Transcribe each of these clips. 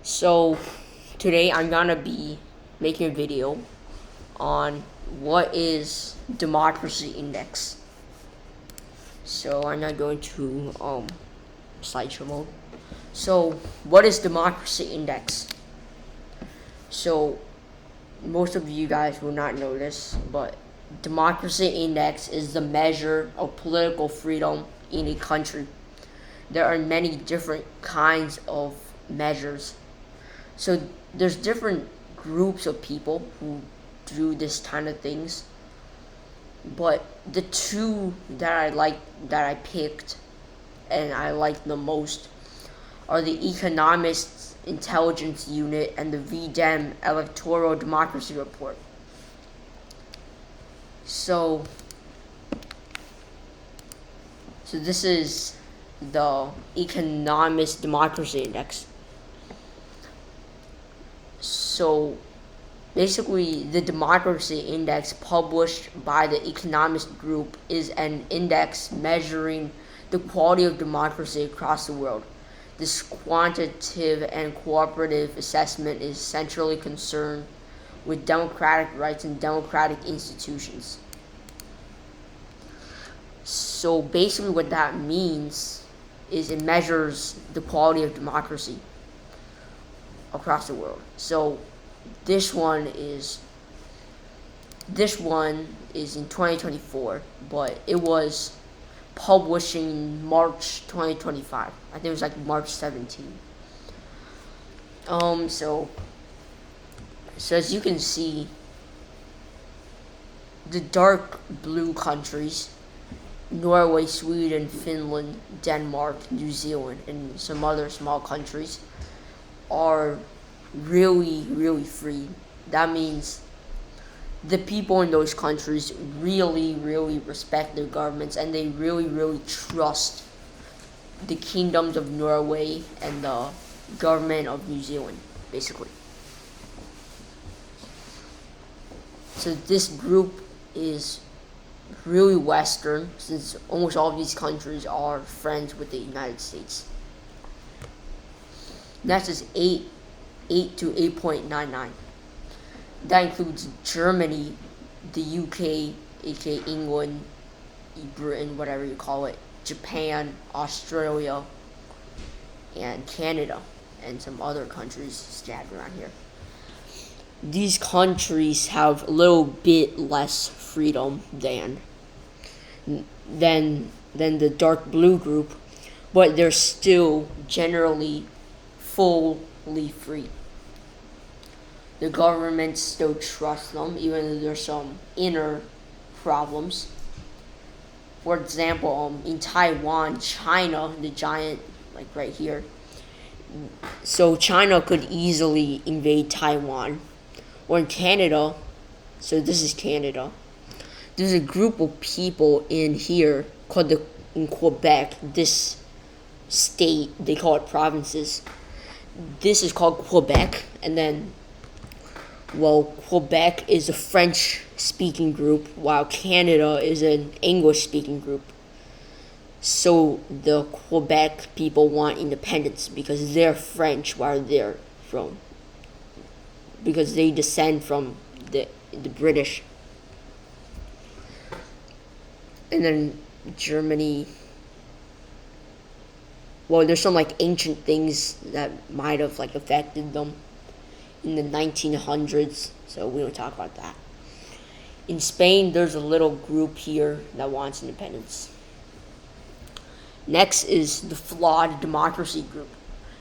So today I'm gonna be making a video on what is democracy index. So I'm not going to slideshow mode. So what is democracy index? So most of you guys will not know this, but democracy index is the measure of political freedom in a country. There are many different kinds of measures. So there's different groups of people who do this kind of things. But the two that I picked and I like the most are the Economist Intelligence Unit and the VDEM Electoral Democracy Report. So this is the Economist Democracy Index. So basically, the democracy index published by the Economist Group is an index measuring the quality of democracy across the world. This quantitative and cooperative assessment is centrally concerned with democratic rights and democratic institutions. So basically what that means is it measures the quality of democracy across the world. So this one is in 2024, but it was published in March 2025. I think it was like March 17. So as you can see, the dark blue countries, Norway, Sweden, Finland, Denmark, New Zealand, and some other small countries, are really free. That means the people in those countries really respect their governments, and they really trust the kingdoms of Norway and the government of New Zealand, basically. So this group is really Western, since almost all of these countries are friends with the United States. Next is 8 to 8.99. That includes Germany, the UK, aka England, Britain, whatever you call it, Japan, Australia, and Canada, and some other countries scattered around here. These countries have a little bit less freedom than the dark blue group, but they're still generally fully free. The government still trusts them, even though there's some inner problems. For example, in Taiwan, China, the giant, like right here. So China could easily invade Taiwan. Or in Canada, so this is Canada. There's a group of people in here called in Quebec, this state, they call it provinces. This is called Quebec, and then, Quebec is a French-speaking group, while Canada is an English-speaking group. So the Quebec people want independence because they're French, while they're because they descend from the British. And then Germany, there's some ancient things that might have affected them in the 1900s, so we don't talk about that. In Spain, there's a little group here that wants independence. Next is the Flawed Democracy Group.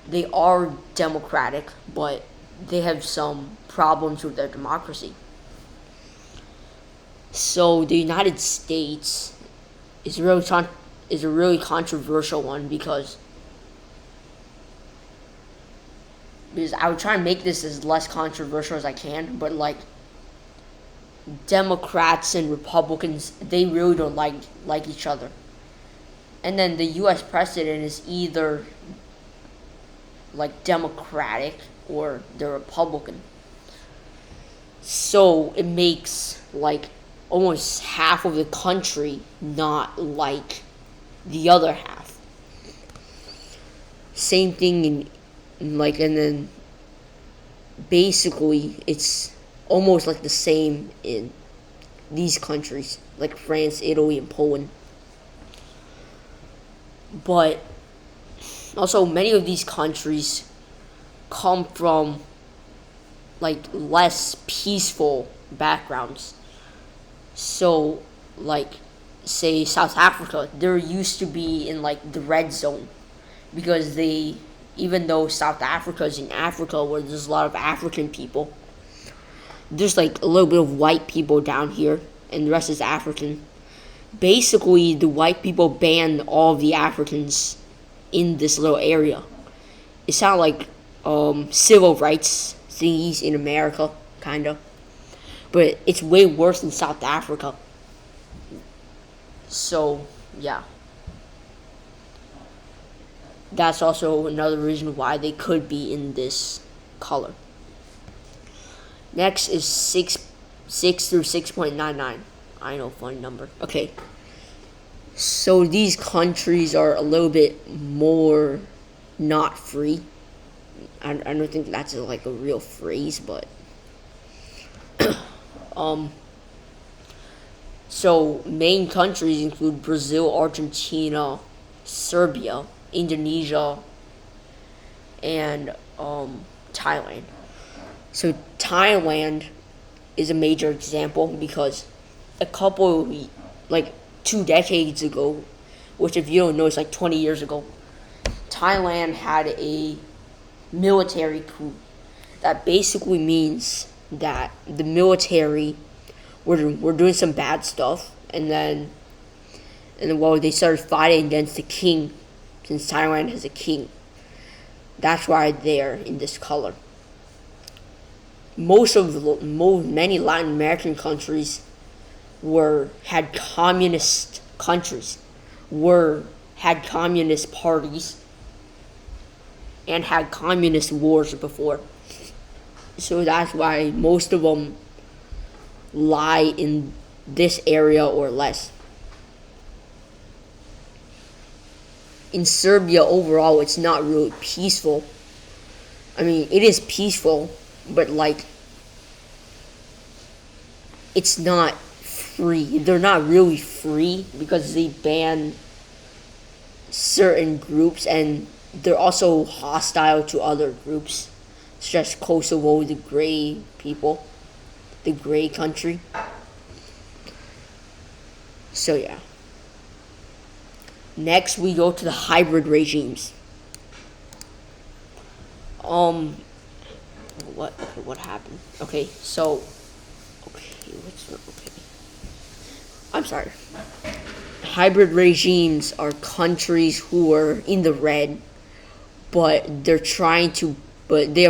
They are democratic, but they have some problems with their democracy. So the United States is a really controversial one because I would try and make this as less controversial as I can, but Democrats and Republicans, they really don't like each other. And then the US president is either Democratic or they're Republican. So it makes almost half of the country not like the other half. Same thing in and then basically it's almost like the same in these countries, like France, Italy, and Poland. But also, many of these countries come from like less peaceful backgrounds. So, like, say South Africa, they're used to be in like the red zone because they, even though South Africa is in Africa where there's a lot of African people, there's like a little bit of white people down here, and the rest is African. Basically, the white people banned all of the Africans in this little area. It's not like civil rights thingies in America, kind of. But it's way worse in South Africa. So, yeah. That's also another reason why they could be in this color. Next is 6 through 6.99. I know, funny number. Okay. So these countries are a little bit more not free. I don't think that's like a real phrase, but so main countries include Brazil, Argentina, Serbia, Indonesia, and Thailand. So Thailand is a major example because a couple, like 2 decades ago, which if you don't know, it's like 20 years ago, Thailand had a military coup. That basically means that the military were doing some bad stuff, and then well, they started fighting against the king, since Thailand has a king. That's why they're in this color. Many Latin American countries had communist countries, had communist parties, and had communist wars before. So that's why most of them lie in this area or less. In Serbia overall, it's not really peaceful. I mean, it is peaceful, but like, it's not free. They're not really free because they ban certain groups, and they're also hostile to other groups, such as Kosovo, the gray people, the gray country. So yeah. Next, we go to the hybrid regimes. What happened? Okay, so, I'm sorry. Hybrid regimes are countries who are in the red, but they're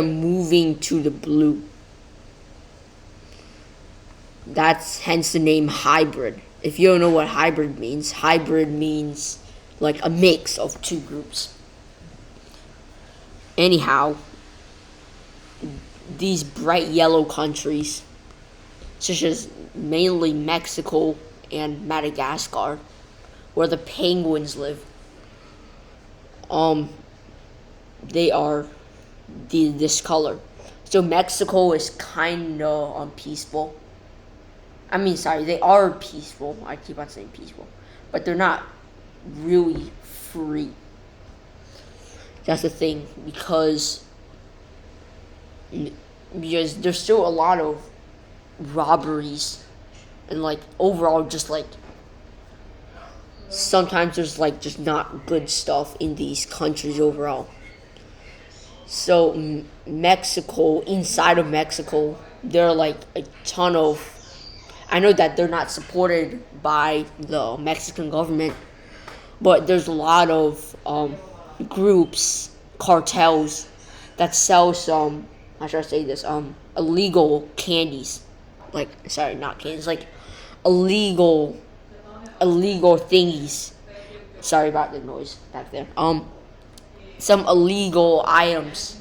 moving to the blue. That's hence the name hybrid. If you don't know what hybrid means like a mix of two groups. Anyhow, these bright yellow countries, such as mainly Mexico and Madagascar, where the penguins live, they are this color. So Mexico is kind of unpeaceful. I mean, sorry, they are peaceful. I keep on saying peaceful, but they're not really free. That's the thing, because there's still a lot of robberies, and like overall, just like sometimes there's like just not good stuff in these countries overall. So Mexico, inside of Mexico, there are like a ton of. I know that they're not supported by the Mexican government, but there's a lot of groups, cartels that sell some. How should I say this? Illegal candies, like not candies, like illegal thingies. Sorry about the noise back there. Some illegal items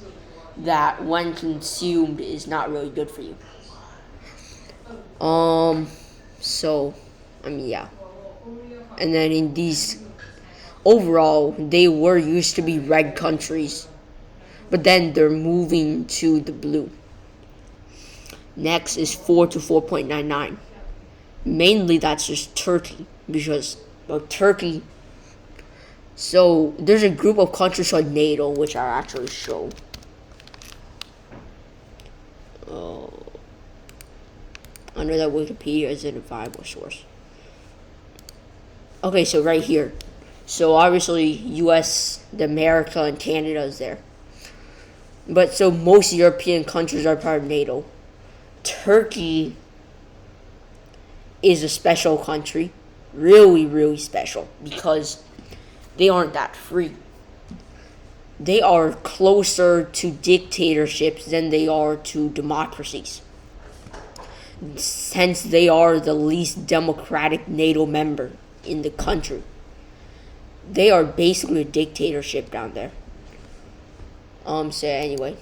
that, when consumed, is not really good for you. So, I mean, yeah. And then in these, overall, they were used to be red countries, but then they're moving to the blue. Next is 4 to 4.99. Mainly that's just Turkey, because Turkey. So there's a group of countries called NATO, which I'll actually show. I know that Wikipedia isn't a viable source. Okay, so right here. So obviously US, America, and Canada is there. But so most European countries are part of NATO. Turkey is a special country. Really, really special. Because they aren't that free. They are closer to dictatorships than they are to democracies. Since they are the least democratic NATO member in the country. They are basically a dictatorship down there. So anyway.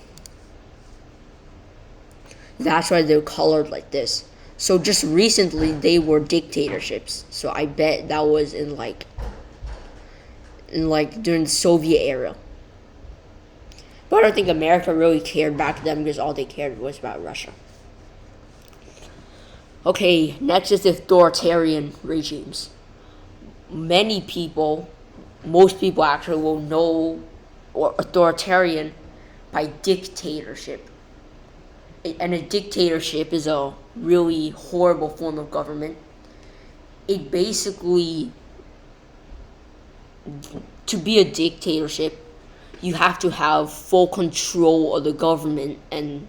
That's why they're colored like this. So just recently they were dictatorships. So I bet that was in during the Soviet era. But I don't think America really cared back then, because all they cared was about Russia. Okay, next is authoritarian regimes. Most people actually will know authoritarian by dictatorship. And a dictatorship is a really horrible form of government. It basically, to be a dictatorship, you have to have full control of the government and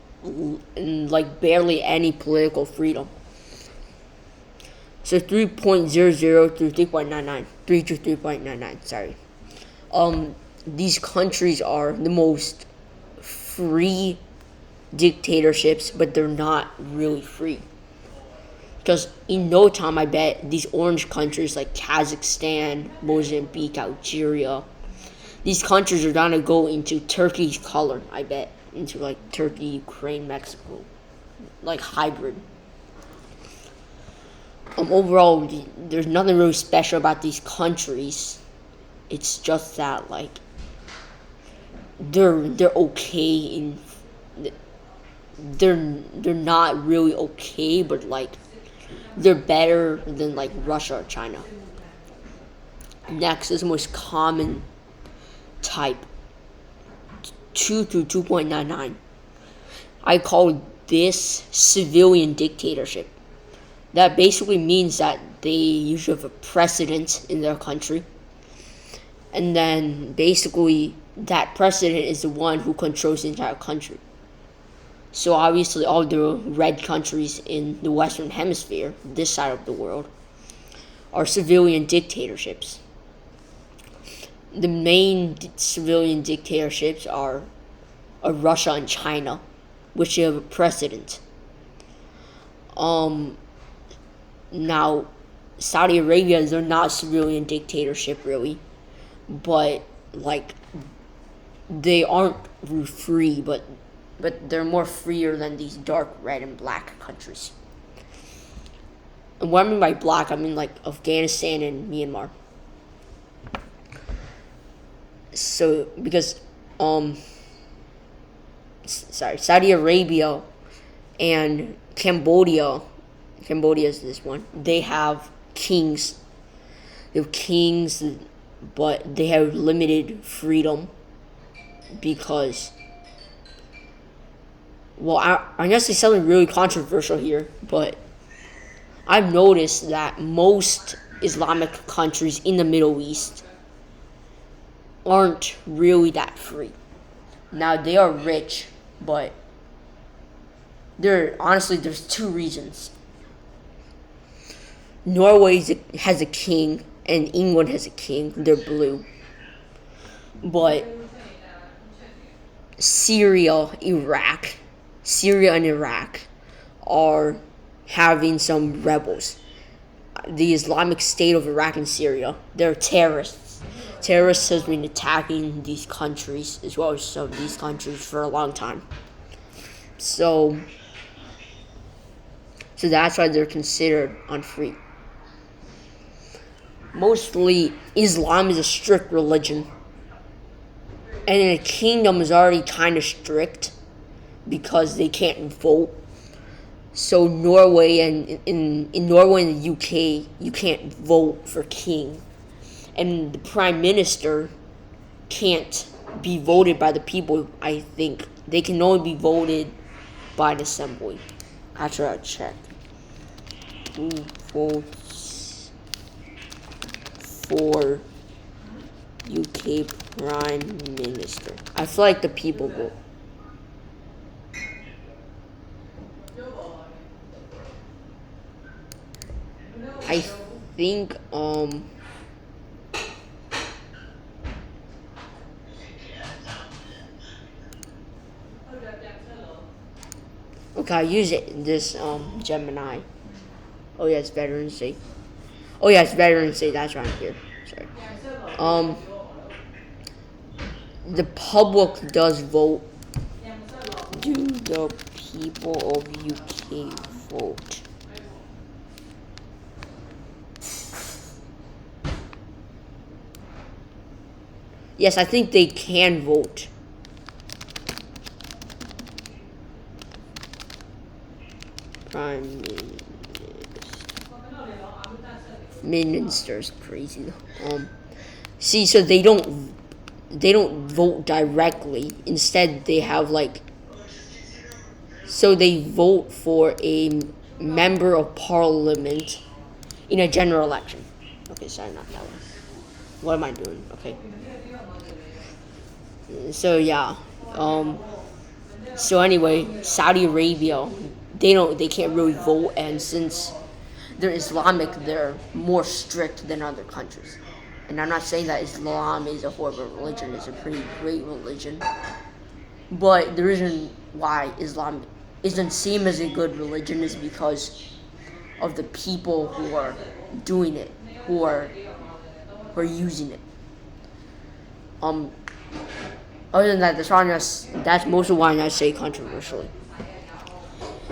barely any political freedom. So 3.00 through 3.99. 3 to 3.99, sorry. These countries are the most free dictatorships, but they're not really free. Because in no time, I bet these orange countries like Kazakhstan, Mozambique, Algeria, these countries are gonna go into Turkey's color, I bet. Into Turkey, Ukraine, Mexico. Hybrid. Overall, there's nothing really special about these countries. It's just that they're okay they're not really okay, but they're better than Russia or China. Next is the most common type, 2 through 2.99. I call this civilian dictatorship. That basically means that they usually have a president in their country. And then basically that president is the one who controls the entire country. So obviously all the red countries in the Western Hemisphere, this side of the world, are civilian dictatorships. The main civilian dictatorships are Russia and China, which have a president. Now, Saudi Arabia, they're not a civilian dictatorship really, but they aren't free, but they're more freer than these dark red and black countries. And what I mean by black, I mean Afghanistan and Myanmar. So because Saudi Arabia and Cambodia is this one. They have kings. But they have limited freedom because, I'm gonna say something really controversial here, but I've noticed that most Islamic countries in the Middle East aren't really that free. Now, they are rich, but there's two reasons. Norway has a king, and England has a king. They're blue. But Syria and Iraq are having some rebels. The Islamic State of Iraq and Syria, they're terrorists. Terrorists have been attacking these countries, as well as some of these countries, for a long time. So that's why they're considered unfree. Mostly, Islam is a strict religion. And in a kingdom is already kind of strict because they can't vote. So Norway and in Norway and the UK, you can't vote for king, and the prime minister can't be voted by the people. I think they can only be voted by the assembly. After I check, who votes for UK prime minister? I feel like the people vote. I think okay, I use this Gemini. Oh yeah, it's Veterans Day. Oh yeah, it's Veterans Day. That's right here. Sorry. The public does vote. Do the people of UK vote? Yes, I think they can vote. Prime minister's crazy. See, so they don't vote directly. Instead, they have so they vote for a member of parliament in a general election. Okay, sorry, not that one. What am I doing? Okay. So yeah. So anyway, Saudi Arabia, they can't really vote, and since they're Islamic, they're more strict than other countries. And I'm not saying that Islam is a horrible religion; it's a pretty great religion. But the reason why Islam isn't seen as a good religion is because of the people who are doing it, who are using it. Other than that, that's most of why I say controversially.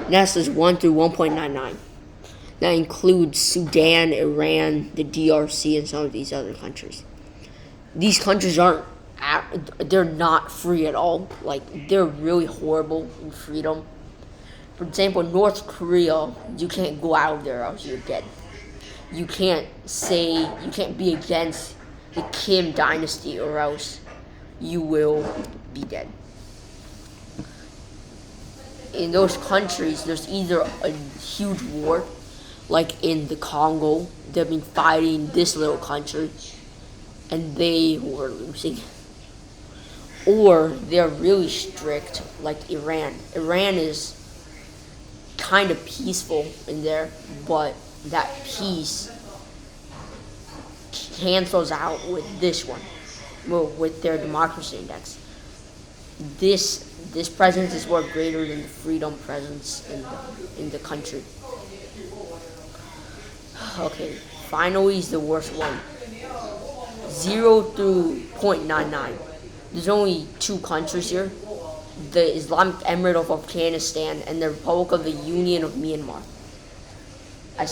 Next is 1 through 1.99. That includes Sudan, Iran, the DRC, and some of these other countries. These countries they're not free at all. They're really horrible in freedom. For example, North Korea, you can't go out of there else you're dead. You can't be against the Kim dynasty or else you will be dead. In those countries, there's either a huge war, like in the Congo, they've been fighting this little country, and they were losing. Or they're really strict, like Iran. Iran is kind of peaceful in there, but that peace cancels out with this one. Well, with their democracy index. This presence is more greater than the freedom presence in the country. Okay, finally is the worst one. 0 through 0.99. There's only two countries here. The Islamic Emirate of Afghanistan and the Republic of the Union of Myanmar. I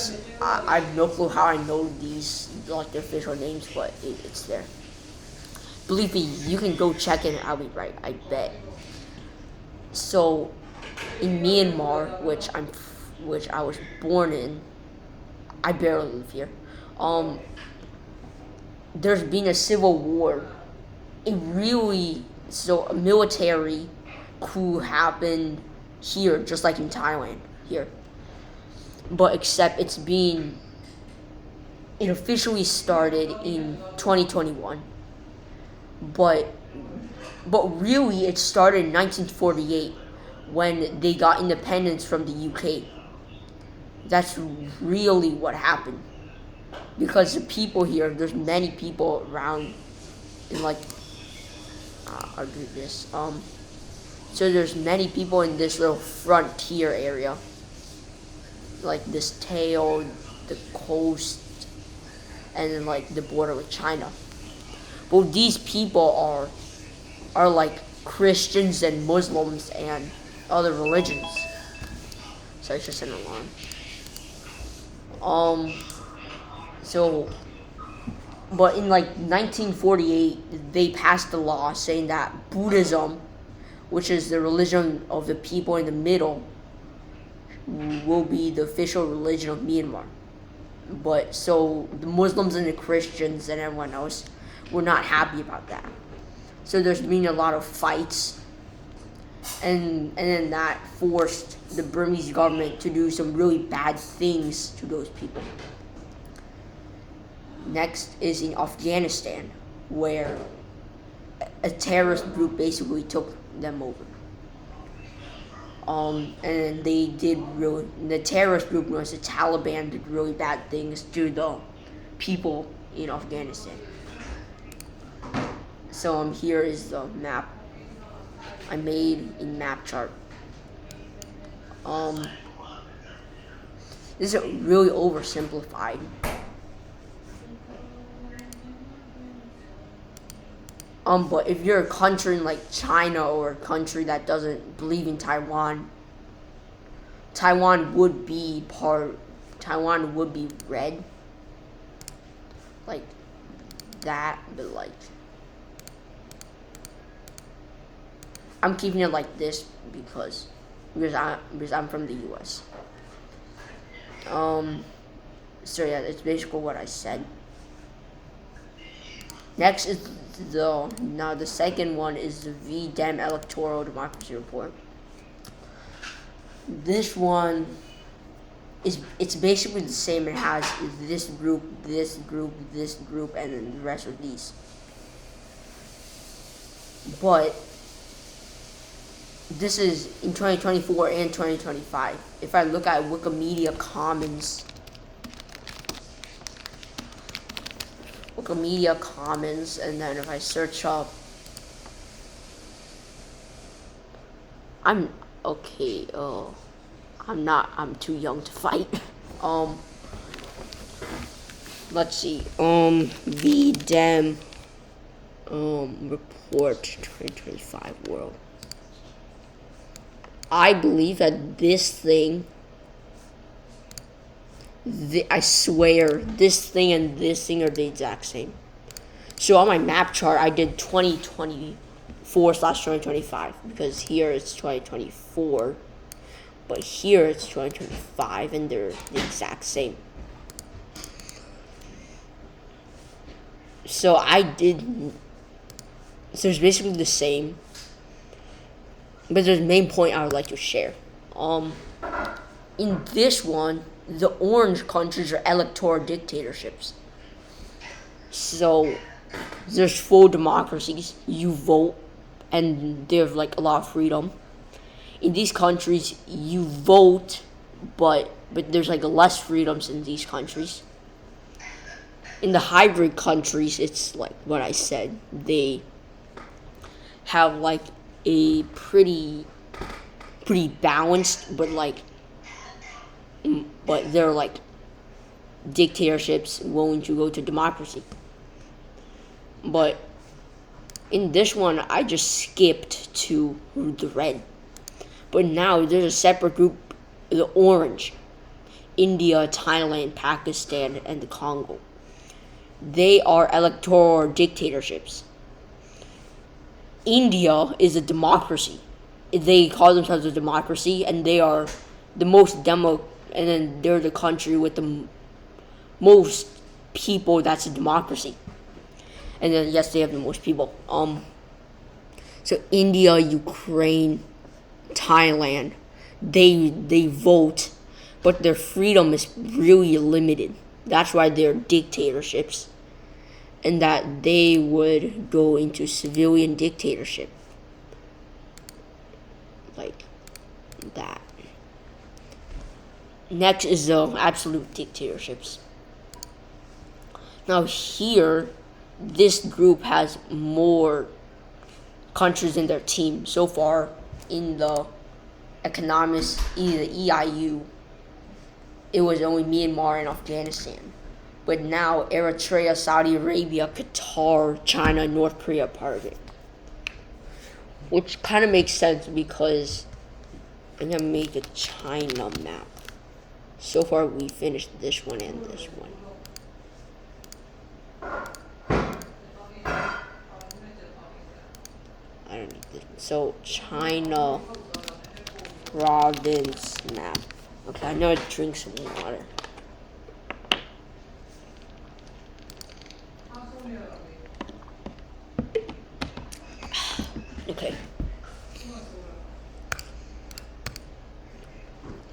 have no clue how I know these, like their official names, but it's there. Believe me, you can go check it and I'll be right, I bet. So, in Myanmar, which I was born in, I barely live here. There's been a civil war. A military coup happened here, just like in Thailand here. But except it officially started in 2021. But really it started in 1948 when they got independence from the UK. That's really what happened. Because the people here, there's many people around in I'll do this. So there's many people in this little frontier area. Like this tail, the coast, and then the border with China. But these people are like Christians and Muslims and other religions. So it's just an alarm. But in 1948, they passed a law saying that Buddhism, which is the religion of the people in the middle, will be the official religion of Myanmar. But so the Muslims and the Christians and everyone else were not happy about that. So there's been a lot of fights, and then that forced the Burmese government to do some really bad things to those people. Next is in Afghanistan, where a terrorist group basically took them over. And the terrorist group was the Taliban, did really bad things to the people in Afghanistan. So here is the map I made in map chart. This is really oversimplified. But if you're a country like China or a country that doesn't believe in Taiwan, Taiwan would be red. Like that, but like I'm keeping it like this because I'm from the US. So yeah, it's basically what I said. Next is the second one is the V-Dem Electoral Democracy Report. This one it's basically the same. It has this group, this group, this group, and then the rest of these. But this is in 2024 and 2025. If I look at Wikimedia Commons, and then if I search up, I'm too young to fight. Let's see. V-Dem report 2025 world. I believe that this thing, I swear, this thing and this thing are the exact same. So on my map chart, I did 2024/2025 because here it's 2024, but here it's 2025, and they're the exact same. So it's basically the same. But there's a main point I would like to share. In this one, the orange countries are electoral dictatorships. So there's full democracies. You vote, and there's like a lot of freedom. In these countries, you vote, but there's like less freedoms in these countries. In the hybrid countries, it's like what I said. They have like a pretty balanced, but they're like dictatorships willing to go to democracy. But in this one, I just skipped to the red. But now there's a separate group, the orange, India, Thailand, Pakistan, and the Congo. They are electoral dictatorships. India is a democracy. They call themselves a democracy, and they are the most and then they're the country with the most people that's a democracy. And then yes, they have the most people. So India, Ukraine, Thailand, they vote, but their freedom is really limited. That's why they're dictatorships. And that they would go into civilian dictatorship. Like that. Next is the absolute dictatorships. Now here, this group has more countries in their team. So far, in the economics, the EIU, it was only Myanmar and Afghanistan. But now Eritrea, Saudi Arabia, Qatar, China, and North Korea are part of it. Which kind of makes sense because I'm going to make a China map. So far we finished this one and this one. I don't need this. So China province map. Okay, I know to drink some water. Okay.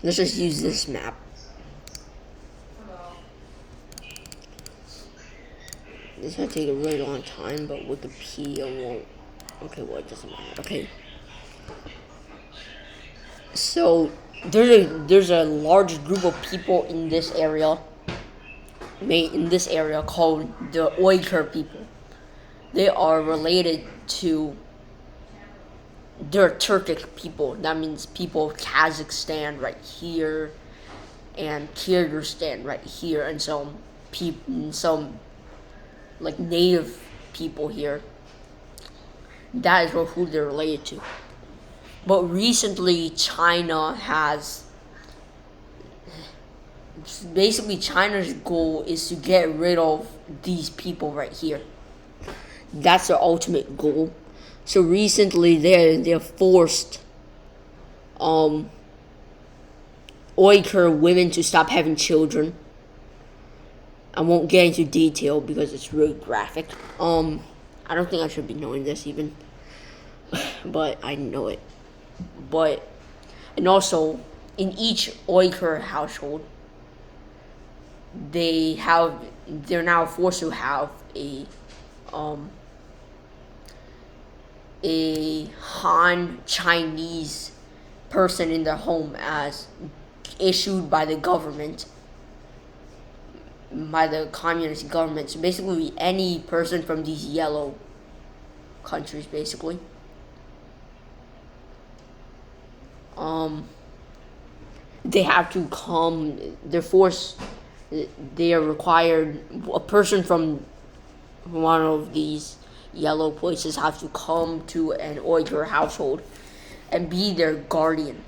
Let's just use this map. This might take a really long time, but Wikipedia won't. Okay, well, it doesn't matter. Okay. So there's a large group of people in this area. Called the Uyghur people. They are related to. They're Turkic people. That means people of Kazakhstan right here, and Kyrgyzstan right here, and some like native people here. That is who they're related to. But recently, China's goal is to get rid of these people right here. That's their ultimate goal. So recently, they're forced Uyghur women to stop having children. I won't get into detail because it's really graphic. I don't think I should be knowing this even, but I know it. And also, in each Uyghur household, they're now forced to have a Han Chinese person in their home as issued by the government, by the communist government. So basically, any person from these yellow countries, basically. They have to come. They are required. A person from one of these yellow places have to come to an Uyghur household and be their guardian.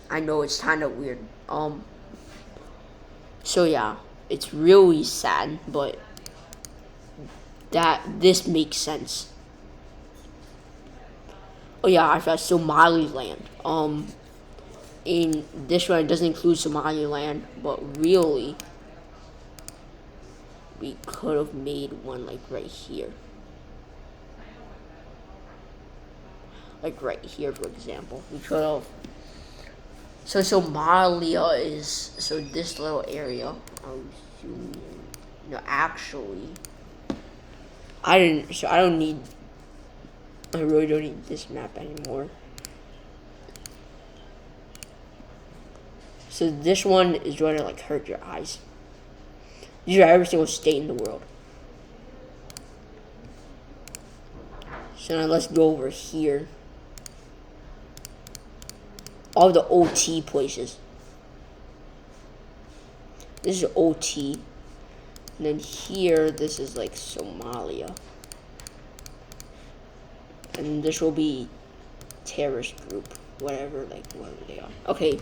I know it's kind of weird. So yeah, it's really sad, but this makes sense. Oh yeah, I forgot Somaliland. In this one, it doesn't include Somaliland, but really, we could have made one like right here. Like right here, for example. We could have. So Somalia is this little area. No, actually, I really don't need this map anymore. So this one is going to like hurt your eyes. These are every single state in the world. So now let's go over here. All the OT places. This is OT. And then here, this is like Somalia. And this will be terrorist group. Whatever they are. Okay.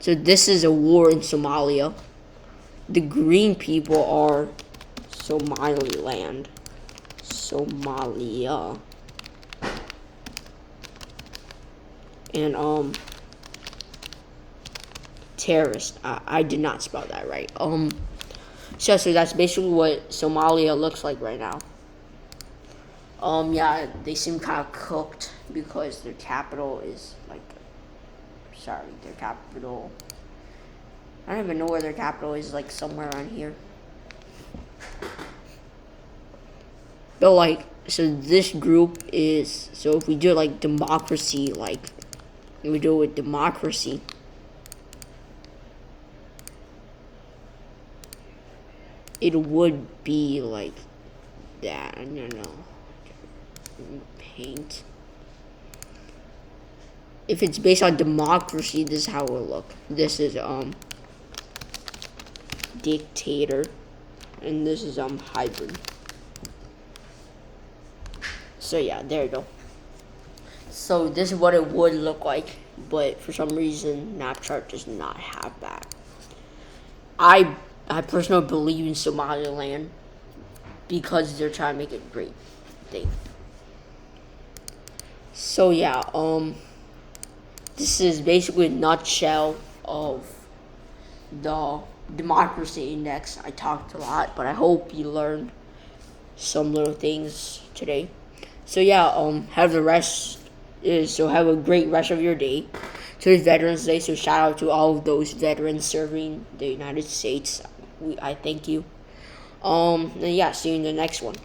So this is a war in Somalia. The green people are Somaliland. Somalia. And terrorist. I did not spell that right. So that's basically what Somalia looks like right now. Yeah, they seem kind of cooked because their capital is like, their capital, I don't even know where their capital is, like somewhere around here. But like, so this group is, so if we do like democracy, like, we do it with democracy, it would be like that. I don't know. Paint. If it's based on democracy, this is how it will look. This is dictator, and this is hybrid. So yeah, there you go. So this is what it would look like, but for some reason, Snapchat does not have that. I personally believe in Somaliland because they're trying to make it a great thing. So yeah, this is basically a nutshell of the democracy index. I talked a lot, but I hope you learned some little things today. So yeah, have a great rest of your day. Today's Veterans Day, so shout out to all of those veterans serving the United States. I thank you. And yeah, see you in the next one.